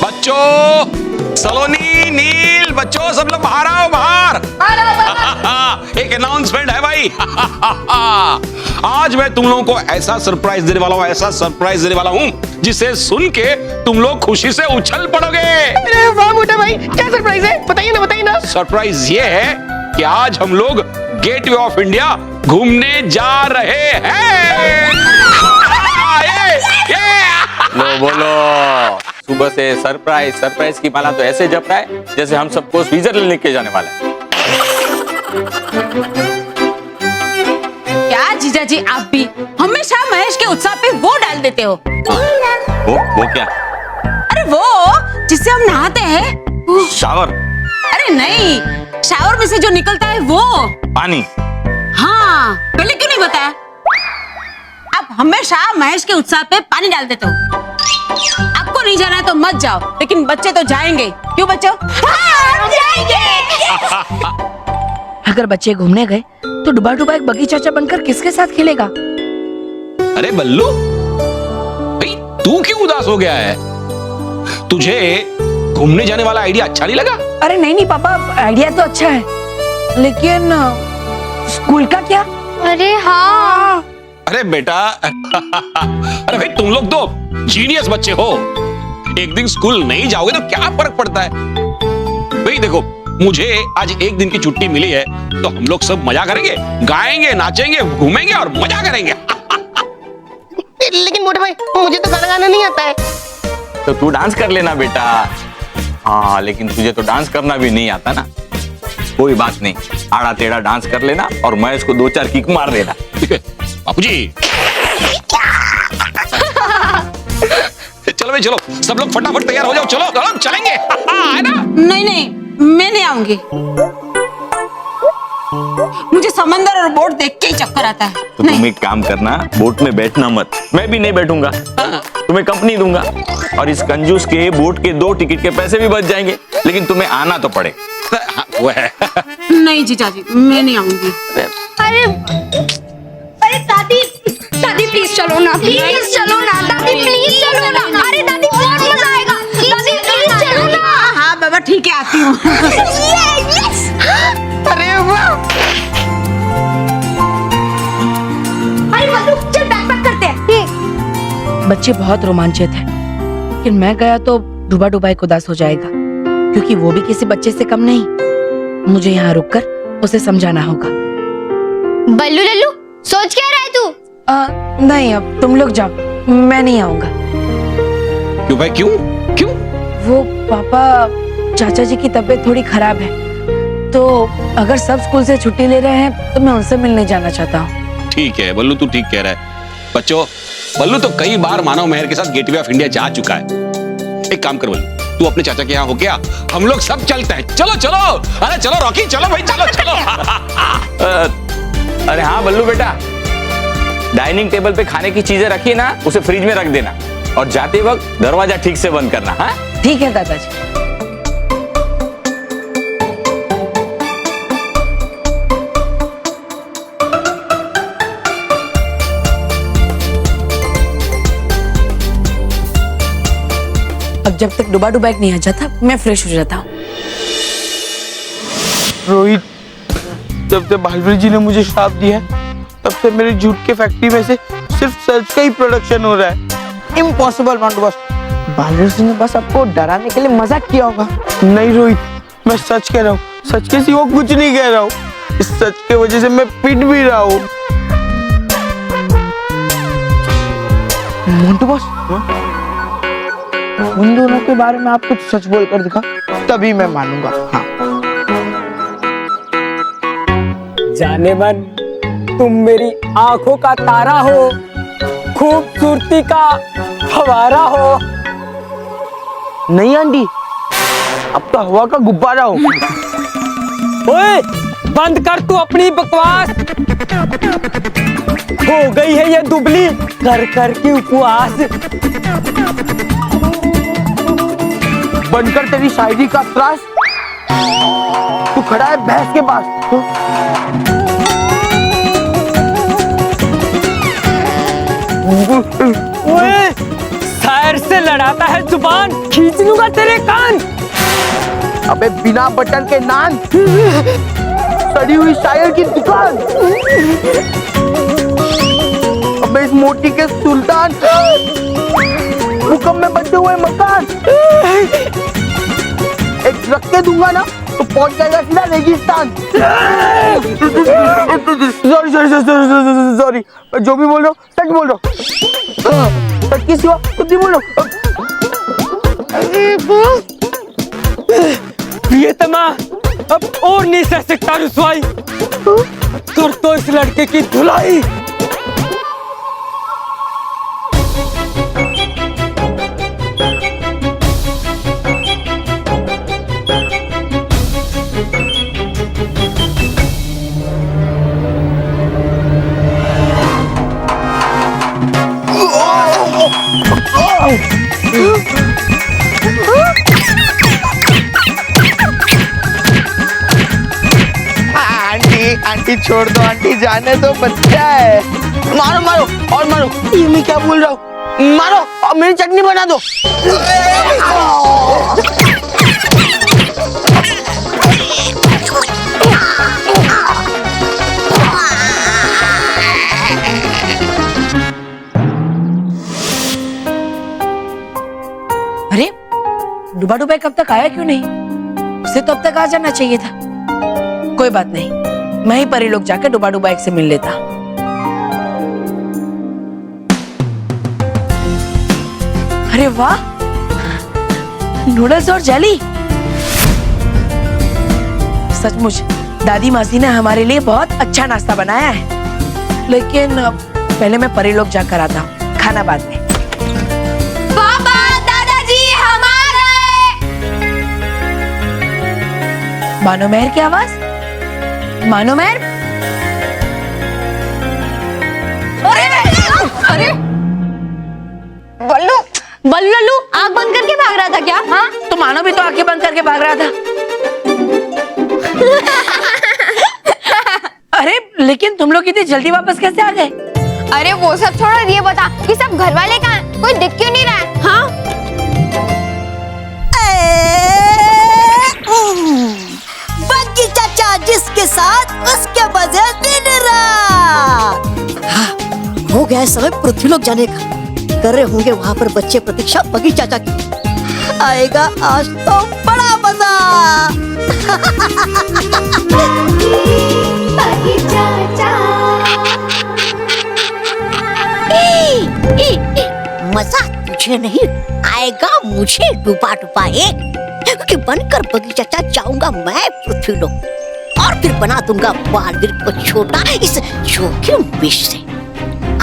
बच्चों, सलोनी, नील, बच्चों सब लोग बाहर आओ, बाहर। एक अनाउंसमेंट है भाई। आज मैं तुम लोगों को ऐसा सरप्राइज देने वाला हूँ, ऐसा सरप्राइज देने वाला हूँ जिसे सुन के तुम लोग खुशी से उछल पड़ोगे। अरे वाह मोटा भाई, क्या सरप्राइज है? बताइए ना। सरप्राइज ये है कि आज हम लोग गेटवे ऑफ इंडिया घूमने जा रहे हैं। लो बोलो, सुबह से सरप्राइज की माला तो ऐसे जप रहा है जैसे हम सबको स्विट्जरलैंड लेके जाने वाला है। क्या जीजा जी, आप भी हमेशा महेश के उत्साह पे वो डाल देते हो। वो क्या? अरे वो जिससे हम नहाते हैं। शावर? अरे नहीं, शावर में से जो निकलता है वो पानी। हाँ, पहले क्यों नहीं बताया? आप हमेशा महेश के उत्साह पे पानी डाल देते हो। आपको नहीं जाना तो मत जाओ, लेकिन बच्चे तो जाएंगे। क्यों बच्चों? हाँ, जाएंगे। अगर बच्चे घूमने गए तो डुबा डुबा एक बगी चाचा बनकर किसके साथ खेलेगा? अरे बल्लू भाई, तू क्यों उदास हो गया है? तुझे घूमने जाने वाला आइडिया अच्छा नहीं लगा? अरे नहीं पापा, आइडिया तो अच्छा है, लेकिन स्कूल का क्या? अरे हाँ। अरे बेटा, अरे भाई तुम लोग तो जीनियस बच्चे हो। एक दिन स्कूल नहीं जाओगे तो क्या फर्क पड़ता है? भाई देखो, मुझे आज एक दिन की छुट्टी मिली है तो हम लोग सब मजा करेंगे, गाएंगे, नाचेंगे, घूमेंगे और मजा करेंगे। लेकिन मोटे भाई, मुझे तो गाना गाना नहीं आता है। तो तू डांस कर लेना बेटा। हाँ, लेकिन तुझे तो डांस करना भी नहीं आता ना। कोई बात नहीं, आड़ा टेढ़ा डांस कर लेना और मैं इसको 2-4 किक मार देना। बापूजी, चलो भाई चलो, सब लोग फटाफट तैयार हो जाओ। चलो चलो चलेंगे, है ना? नहीं, मैं नहीं आऊंगी। मुझे समंदर और बोट देख के ही चक्कर आता है। तो तुम एक काम करना, बोट में बैठना मत। मैं भी नहीं बैठूंगा, तुम्हें कंपनी दूंगा और इस कंजूस के बोट के 2 टिकट के पैसे भी बच जाएंगे, लेकिन तुम्हें आना तो पड़े। वो है। नहीं जीजा जी, मैं नहीं आऊंगी। अरे दादी प्लीज चलो ना, प्लीज चलो ना दादी, प्लीज चलो ना। अरे दादी बहुत मजा आएगा, दादी प्लीज चलो ना। हाँ बाबा ठीक है, आती हूँ। अरे वाह। अरे बल्लू चल बैक करते हैं। बच्चे बहुत रोमांचित हैं, लेकिन मैं गया तो डुबा डुबा एक उदास हो जाएगा, क्योंकि वो भी किसी बच्चे से कम नहीं। मुझे यहाँ रुककर उसे समझाना होगा। बल्लू लल्लू सोच क्या रहा है तू? नहीं, अब तुम लोग जाओ, मैं नहीं आऊंगा। क्यों भाई, क्यों? वो पापा, चाचा जी की तबीयत थोड़ी खराब है, तो अगर सब स्कूल से छुट्टी ले रहे हैं तो मैं उनसे मिलने जाना चाहता हूँ। ठीक है बल्लू, तू ठीक कह रहा है। बच्चों, बल्लू तो कई बार मानव मेहर के साथ गेटवे ऑफ इंडिया जा चुका है। एक काम कर बल्लू, तू अपने चाचा के यहाँ हो गया, हम लोग सब चलते हैं। चलो चलो, अरे चलो रॉकी, चलो भाई, चलो। अरे हाँ बल्लू बेटा, डाइनिंग टेबल पे खाने की चीजें रखी ना, उसे फ्रिज में रख देना और जाते वक्त दरवाजा ठीक से बंद करना। हाँ ठीक है दादाजी। अब जब तक डुबा डुबा नहीं आ जाता, मैं फ्रेश हो जाता हूँ। रोहित, जब से बालवीर जी ने मुझे श्राप दिया है, तब से मेरे झूठ के फैक्ट्री में से सिर्फ सच का ही प्रोडक्शन हो रहा है। इम्पॉसिबल मांडू बॉस। बालवीर जी ने बस आपको डराने के लिए मजाक किया होगा। नहीं रोहित, मैं सच कह रहा हूँ, सच के सिवा कुछ नहीं कह रहा हूँ। इस सच के वजह से मैं पिट भी रहा हूँ। मोंटू बॉस, उन दोनों के बारे में आप कुछ सच बोल कर दिखा, तभी मैं मानूंगा। हाँ। जाने मन, तुम मेरी आंखों का तारा हो, खूबसूरती का फवारा हो। नहीं आंटी, अब तो हवा का गुब्बारा हो। ओए, बंद कर तू अपनी बकवास। हो गई है ये दुबली कर कर की उपवास। बंद कर तेरी शायरी का त्रास। तू खड़ा है भैंस के पास। ओए, शायर से लड़ाता है जुबान, खींच लूंगा तेरे कान। अबे बिना बटन के नान, सड़ी हुई शायर की दुकान। अबे इस मोटी के सुल्तान, भूकंप में बचे हुए मकान। एक रख के दूंगा ना तो पहुंच जाएगा सीधा रेगिस्तान। सॉरी, जो भी बोल रहा हूँ सच बोल रहा हूँ। सच की सिवा कुछ नहीं बोल रहा हूँ। प्रियतमा, अब और नहीं सह सकता रुसवाई। कर तो इस लड़के की धुलाई। आंटी छोड़ दो, आंटी जाने दो, बच्चा है। मारो मारो और मारो। ये मैं क्या बोल रहा हूँ? मारो और मेरी चटनी बना दो। अरे डुबा डुबा कब तक आया क्यों नहीं? उसे तो अब तक आ जाना चाहिए था। कोई बात नहीं, मैं ही परी लोग जाकर डुबा डुबा से मिल लेता। अरे वाह, नूडल्स और जेली। सचमुच दादी मासी ने हमारे लिए बहुत अच्छा नाश्ता बनाया है। लेकिन पहले मैं परी लोग जाकर आता हूँ, खाना बाद में। पापा, दादाजी हम आ गए। मानो मेहर की आवाज। मानो मेहर। अरे बल्लू, बल्लू आंख बंद करके भाग रहा था क्या? हाँ, तो मानो भी तो आंखें बंद करके भाग रहा था। अरे लेकिन तुम लोग इतनी जल्दी वापस कैसे आ गए? अरे वो सब छोड़ो, ये बता कि सब घर वाले कहाँ हैं? कोई दिख क्यों नहीं रहा है? हाँ? बग्गी चाचा जिसके साथ उसके बजे दिन रात। हाँ, हो गया है समय पृथ्वी लोक जाने का। कर रहे होंगे वहाँ पर बच्चे प्रतीक्षा बग्गी चाचा की। आएगा आज तो बड़ा मजा। बग्गी चाचा। मजा तुझे नहीं आएगा, मुझे डुबा डुबा एक। क्योंकि बनकर बग्गी चाचा जाऊंगा मैं पृथ्वी लोक और फिर बना दूंगा बालवीर को छोटा इस जोखिम विष से।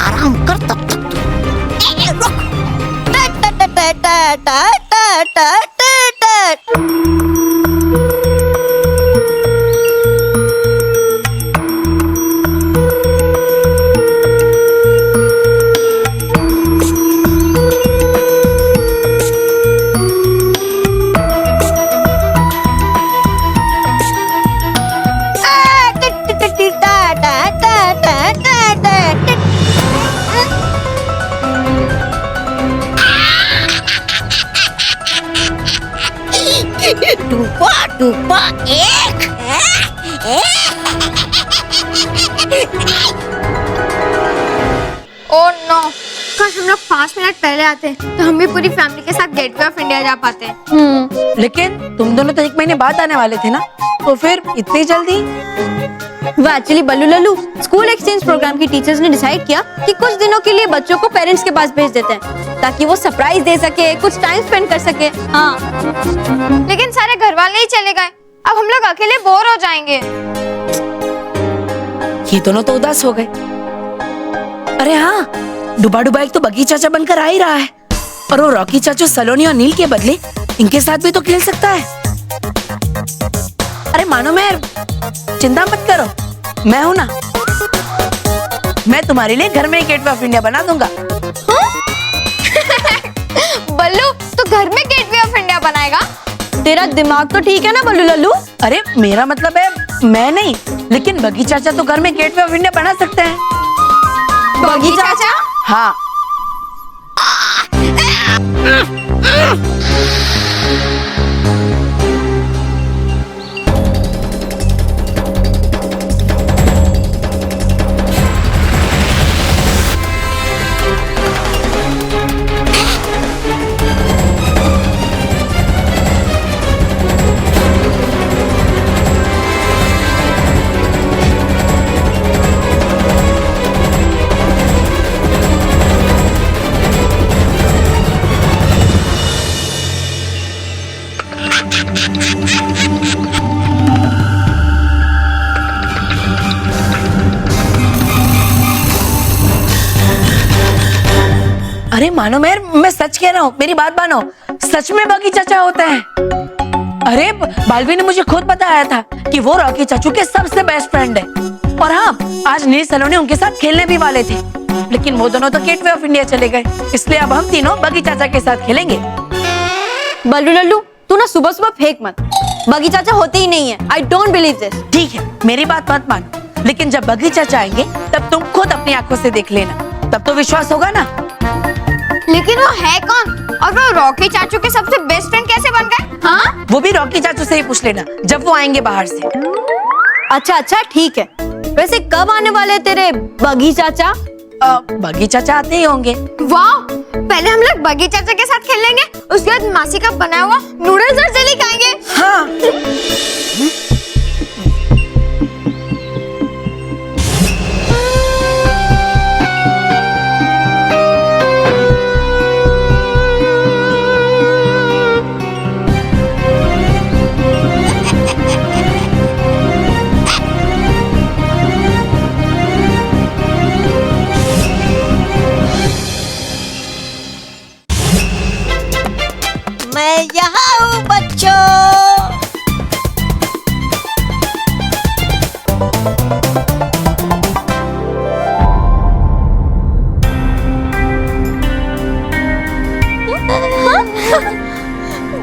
आराम कर तब तक तू। रुक। टा टा टा टा टा टा टा टा टा। डूबा डूबा एक ओह नो, काश हम लोग 5 मिनट पहले आते तो हम भी पूरी फैमिली के साथ गेटवे ऑफ इंडिया जा पाते। लेकिन तुम दोनों तो 1 महीने बाद आने वाले थे ना, तो फिर इतनी जल्दी? वो एक्चुअली बल्लू लल्लू, स्कूल एक्सचेंज प्रोग्राम की टीचर्स ने डिसाइड किया कि कुछ दिनों के लिए बच्चों को पेरेंट्स के पास भेज देते हैं ताकि वो सरप्राइज दे सके, कुछ टाइम स्पेंड कर सके। हाँ, लेकिन सारे घर वाले ही चले गए, अब हम लोग अकेले बोर हो जाएंगे। ये दोनों तो उदास हो गए। अरे हाँ, डुबा डुबा एक तो बग्गी चाचा बनकर आ ही रहा है, और वो रॉकी चाचू सलोनी और नील के बदले इनके साथ भी तो खेल सकता है। अरे मानो मेहर, चिंता मत करो, मैं हूं ना। मैं तुम्हारे लिए घर में ही गेटवे ऑफ इंडिया बना दूंगा। बल्लू, तो घर में गेटवे ऑफ इंडिया बनाएगा? तेरा दिमाग तो ठीक है ना बल्लू लल्लू? अरे मेरा मतलब है मैं नहीं, लेकिन बगी चाचा तो घर में गेटवे ऑफ इंडिया बना सकते हैं। बगी चाचा? हाँ। अरे मानो मैं सच कह रहा हूँ, मेरी बात मानो, सच में बगी चाचा होते हैं। अरे बालवी ने मुझे खुद बताया था कि वो रॉकी चाचू के सबसे बेस्ट फ्रेंड है। और हाँ, आज नील सलोनी उनके साथ खेलने भी वाले थे, लेकिन वो दोनों तो गेटवे ऑफ इंडिया चले गए, इसलिए अब हम तीनों बगी चाचा के साथ खेलेंगे। बल्लू लल्लू तू ना सुबह सुबह फेंक मत, बगी चाचा होते ही नहीं है। I don't believe this. ठीक है, मेरी बात मत मानो, लेकिन जब बगी चाचा आएंगे तब तुम खुद अपनी आंखों से देख लेना, तब तो विश्वास होगा ना। लेकिन वो है कौन और वो रॉकी चाचू के सबसे बेस्ट फ्रेंड कैसे बन गए? हाँ, वो भी रॉकी चाचू से ही पूछ लेना जब वो आएंगे बाहर से। अच्छा ठीक है। वैसे कब आने वाले तेरे बगी चाचा? बगी चाचा आते ही होंगे। वाह, पहले हम लोग बगी चाचा के साथ खेल लेंगे, उसके बाद मासी का बनाया हुआ नूडल्स और जली खाएंगे। हाँ। मैं यहाँ हूँ बच्चों।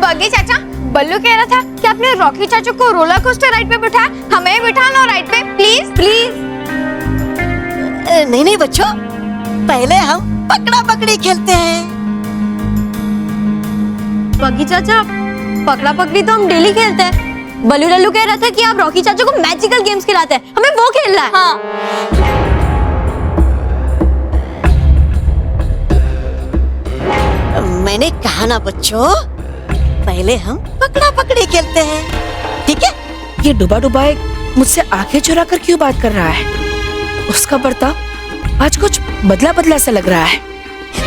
बगी चाचा, बल्लू कह रहा था कि आपने रॉकी चाचू को रोलर कोस्टर राइड पे बिठाया, हमें बिठा लो राइड पे प्लीज प्लीज। नहीं बच्चों, पहले हम पकड़ा पकड़ी खेलते हैं। बगी चाचा, पकड़ा पकड़ी तो हम डेली खेलते हैं। बल्लू लल्लू कह रहा था कि आप रॉकी चाचा को मैजिकल गेम्स खिलाते हैं, हमें वो खेलना है। हाँ। मैंने कहा ना बच्चों, पहले हम पकड़ा पकड़ी खेलते हैं, ठीक है? ये डुबा डुबा एक मुझसे आंखें चुरा कर क्यों बात कर रहा है? उसका बर्ताव आज कुछ बदला बदला सा लग रहा है।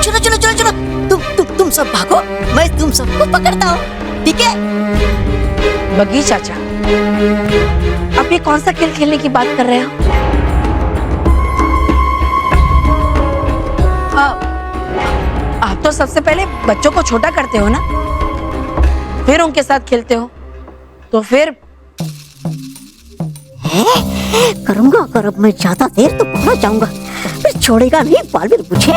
चलो चलो चलो चलो, तुम सब भागो, मैं तुम सबको पकड़ता हूँ, ठीक है? बगी चाचा, आप ये कौन सा खेल खेलने की बात कर रहे हो? आप तो सबसे पहले बच्चों को छोटा करते हो ना, फिर उनके साथ खेलते हो, तो फिर करूंगा अगर अब मैं ज्यादा देर तो पहुंच जाऊंगा, फिर छोड़ेगा नहीं बालवीर मुझे।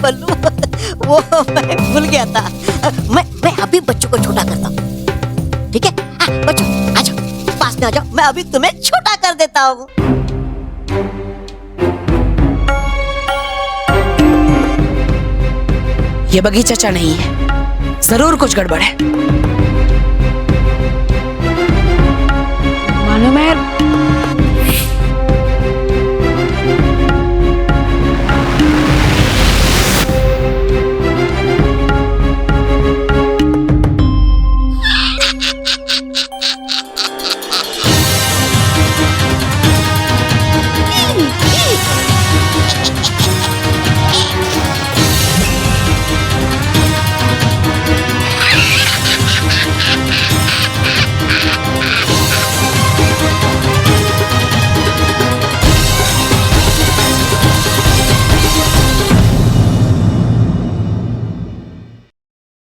बल्लू, वो मैं भूल गया था, मैं अभी बच्चों को छोटा करता हूँ, ठीक है? बच्चों आ जाओ, पास में आ जाओ, मैं अभी तुम्हें छोटा कर देता हूँ। ये बगी चाचा नहीं है, जरूर कुछ गड़बड़ है।